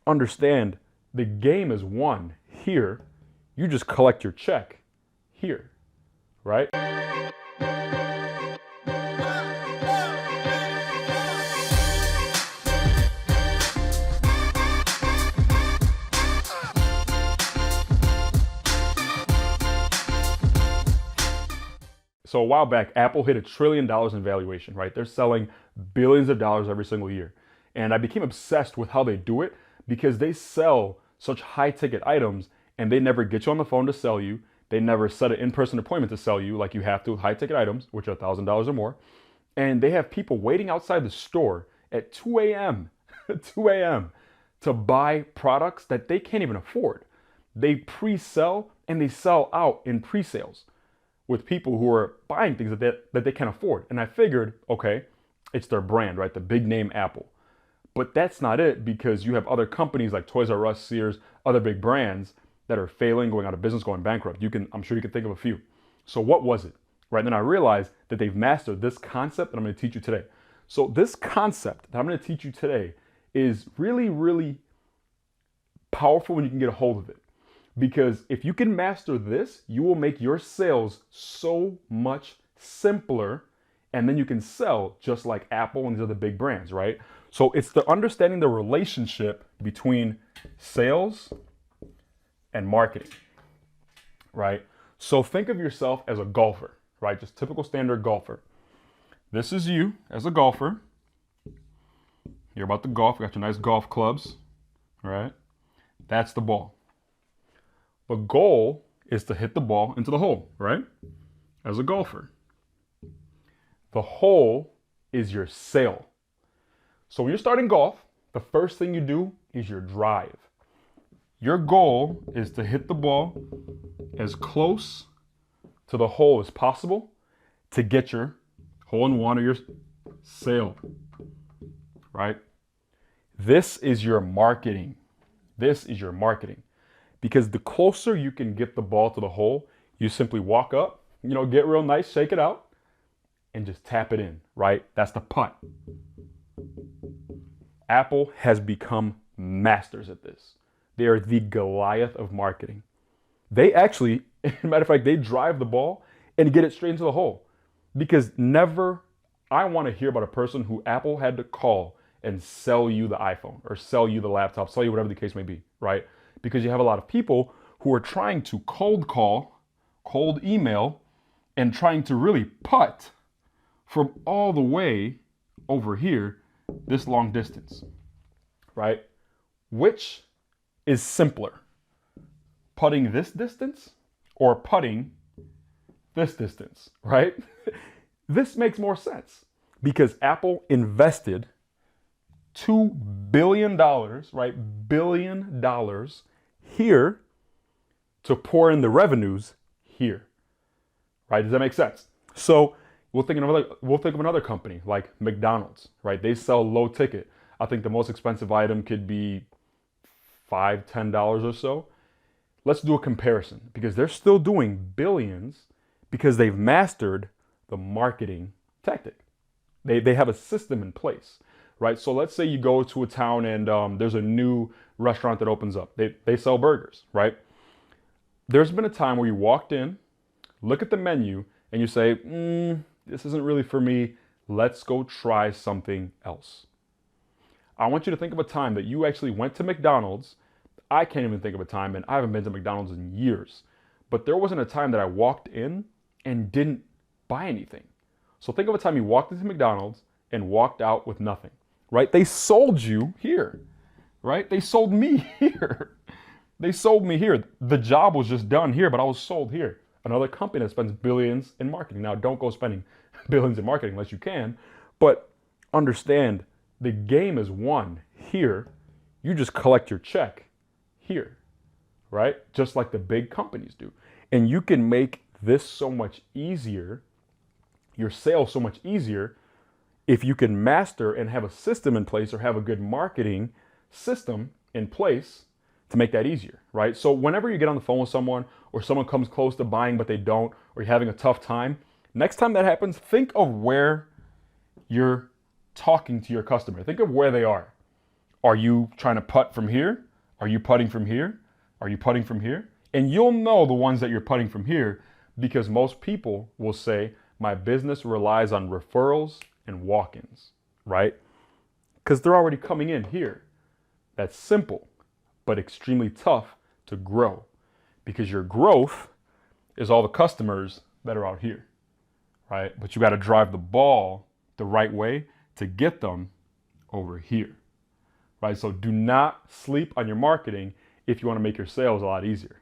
understand the game is won here. You just collect your check here, right? So a while back, Apple hit $1 trillion in valuation, right? They're selling billions of dollars every single year. And I became obsessed with how they do it because they sell such high ticket items and they never get you on the phone to sell you. They never set an in-person appointment to sell you like you have to with high ticket items, which are $1,000 or more. And they have people waiting outside the store at 2 a.m., 2 a.m. to buy products that they can't even afford. They pre-sell and they sell out in pre-sales with people who are buying things that they can't afford. And I figured, okay, it's their brand, right? The big name Apple. But that's not it, because you have other companies like Toys R Us, Sears, other big brands that are failing, going out of business, going bankrupt. I'm sure you can think of a few. So what was it? Right? And then I realized that they've mastered this concept that I'm going to teach you today. So this concept that I'm going to teach you today is really, really powerful when you can get a hold of it. Because if you can master this, you will make your sales so much simpler, and then you can sell just like Apple and these other big brands, right? So it's the understanding the relationship between sales and marketing, right? So think of yourself as a golfer, right? Just typical standard golfer. This is you as a golfer. You're about to golf, you got your nice golf clubs, right? That's the ball. The goal is to hit the ball into the hole, right? As a golfer. The hole is your sale. So when you're starting golf, the first thing you do is your drive. Your goal is to hit the ball as close to the hole as possible to get your hole in one or your sale, right? This is your marketing. This is your marketing. Because the closer you can get the ball to the hole, you simply walk up, get real nice, shake it out, and just tap it in, right? That's the putt. Apple has become masters at this. They are the Goliath of marketing. They actually, as a matter of fact, they drive the ball and get it straight into the hole. Because I want to hear about a person who Apple had to call and sell you the iPhone or sell you the laptop, sell you whatever the case may be, right? Because you have a lot of people who are trying to cold call, cold email, and trying to really putt from all the way over here, this long distance, right? Which is simpler, putting this distance or putting this distance, right? This makes more sense because Apple invested $2 billion, right? $1 billion here to pour in the revenues here, right? Does that make sense? So we'll think of another company like McDonald's, right? They sell low ticket. I think the most expensive item could be $5, $10 or so. Let's do a comparison because they're still doing billions because they've mastered the marketing tactic. They have a system in place, right? So let's say you go to a town and there's a new restaurant that opens up. They sell burgers, right? There's been a time where you walked in, look at the menu, and you say, this isn't really for me. Let's go try something else. I want you to think of a time that you actually went to McDonald's. I can't even think of a time, and I haven't been to McDonald's in years. But there wasn't a time that I walked in and didn't buy anything. So think of a time you walked into McDonald's and walked out with nothing, right? They sold you here, right? They sold me here. They sold me here. The job was just done here, but I was sold here. Another company that spends billions in marketing. Now, don't go spending billions in marketing unless you can, but understand the game is won here. You just collect your check here, right? Just like the big companies do. And you can make this so much easier, your sales so much easier, if you can master and have a system in place or have a good marketing system in place to make that easier, right? So whenever you get on the phone with someone or someone comes close to buying but they don't, or you're having a tough time, next time that happens, think of where you're talking to your customer. Think of where they are. Are you trying to putt from here? Are you putting from here? Are you putting from here? And you'll know the ones that you're putting from here because most people will say, my business relies on referrals and walk-ins, right? Because they're already coming in here. That's simple, but extremely tough to grow because your growth is all the customers that are out here, right? But you got to drive the ball the right way to get them over here, right? So do not sleep on your marketing if you want to make your sales a lot easier.